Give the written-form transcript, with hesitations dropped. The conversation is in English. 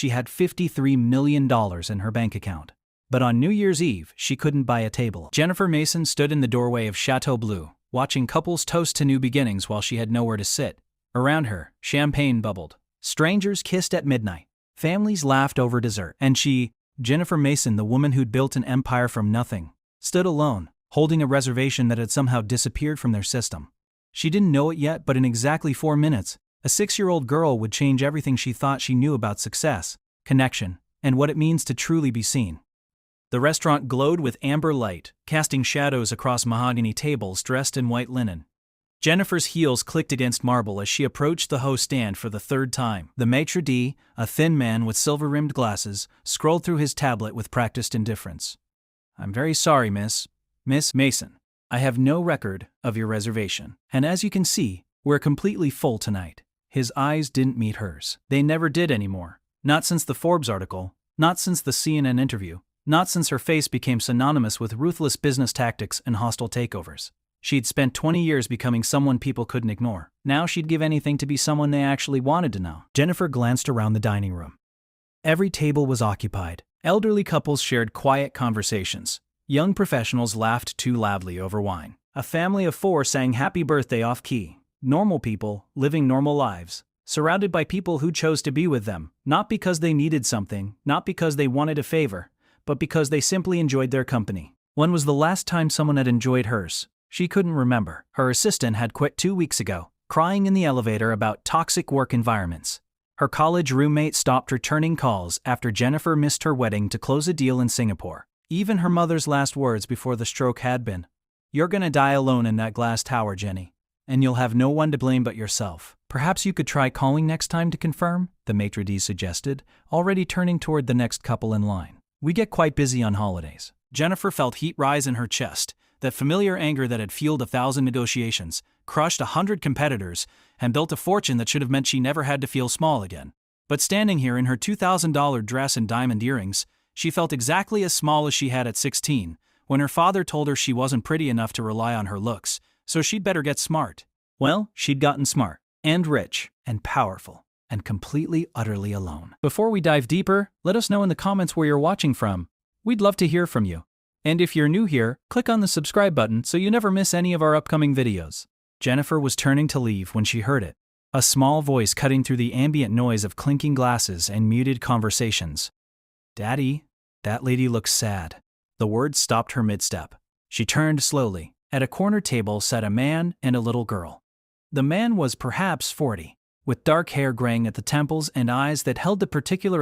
she had $53 million in her bank account. But on New Year's Eve, she couldn't buy a table. Jennifer Mason stood in the doorway of Chateau Bleu, watching couples toast to new beginnings while she had nowhere to sit. Around her, champagne bubbled. Strangers kissed at midnight. Families laughed over dessert. And she, Jennifer Mason, the woman who'd built an empire from nothing, stood alone, holding a reservation that had somehow disappeared from their system. She didn't know it yet, but in exactly 4 minutes, a 6-year-old girl would change everything she thought she knew about success, connection, and what it means to truly be seen. The restaurant glowed with amber light, casting shadows across mahogany tables dressed in white linen. Jennifer's heels clicked against marble as she approached the host stand for the 3rd time. The maitre d', a thin man with silver-rimmed glasses, scrolled through his tablet with practiced indifference. "I'm very sorry, Miss Mason. I have no record of your reservation. And as you can see, we're completely full tonight." His eyes didn't meet hers. They never did anymore. Not since the Forbes article, not since the CNN interview, not since her face became synonymous with ruthless business tactics and hostile takeovers. She'd spent 20 years becoming someone people couldn't ignore. Now she'd give anything to be someone they actually wanted to know. Jennifer glanced around the dining room. Every table was occupied. Elderly couples shared quiet conversations. Young professionals laughed too loudly over wine. A family of 4 sang happy birthday off-key. Normal people, living normal lives, surrounded by people who chose to be with them, not because they needed something, not because they wanted a favor, but because they simply enjoyed their company. When was the last time someone had enjoyed hers? She couldn't remember. Her assistant had quit 2 weeks ago, crying in the elevator about toxic work environments. Her college roommate stopped returning calls after Jennifer missed her wedding to close a deal in Singapore. Even her mother's last words before the stroke had been, "You're gonna die alone in that glass tower, Jenny. And you'll have no one to blame but yourself." "Perhaps you could try calling next time to confirm," the maitre d' suggested, already turning toward the next couple in line. "We get quite busy on holidays." Jennifer felt heat rise in her chest, that familiar anger that had fueled 1,000 negotiations, crushed 100 competitors, and built a fortune that should have meant she never had to feel small again. But standing here in her $2,000 dress and diamond earrings, she felt exactly as small as she had at 16, when her father told her she wasn't pretty enough to rely on her looks, so she'd better get smart. Well, she'd gotten smart, and rich, and powerful, and completely, utterly alone. Before we dive deeper, let us know in the comments where you're watching from. We'd love to hear from you. And if you're new here, click on the subscribe button so you never miss any of our upcoming videos. Jennifer was turning to leave when she heard it. A small voice cutting through the ambient noise of clinking glasses and muted conversations. "Daddy, that lady looks sad." The words stopped her mid-step. She turned slowly. At a corner table sat a man and a little girl. The man was perhaps 40, with dark hair graying at the temples and eyes that held the particular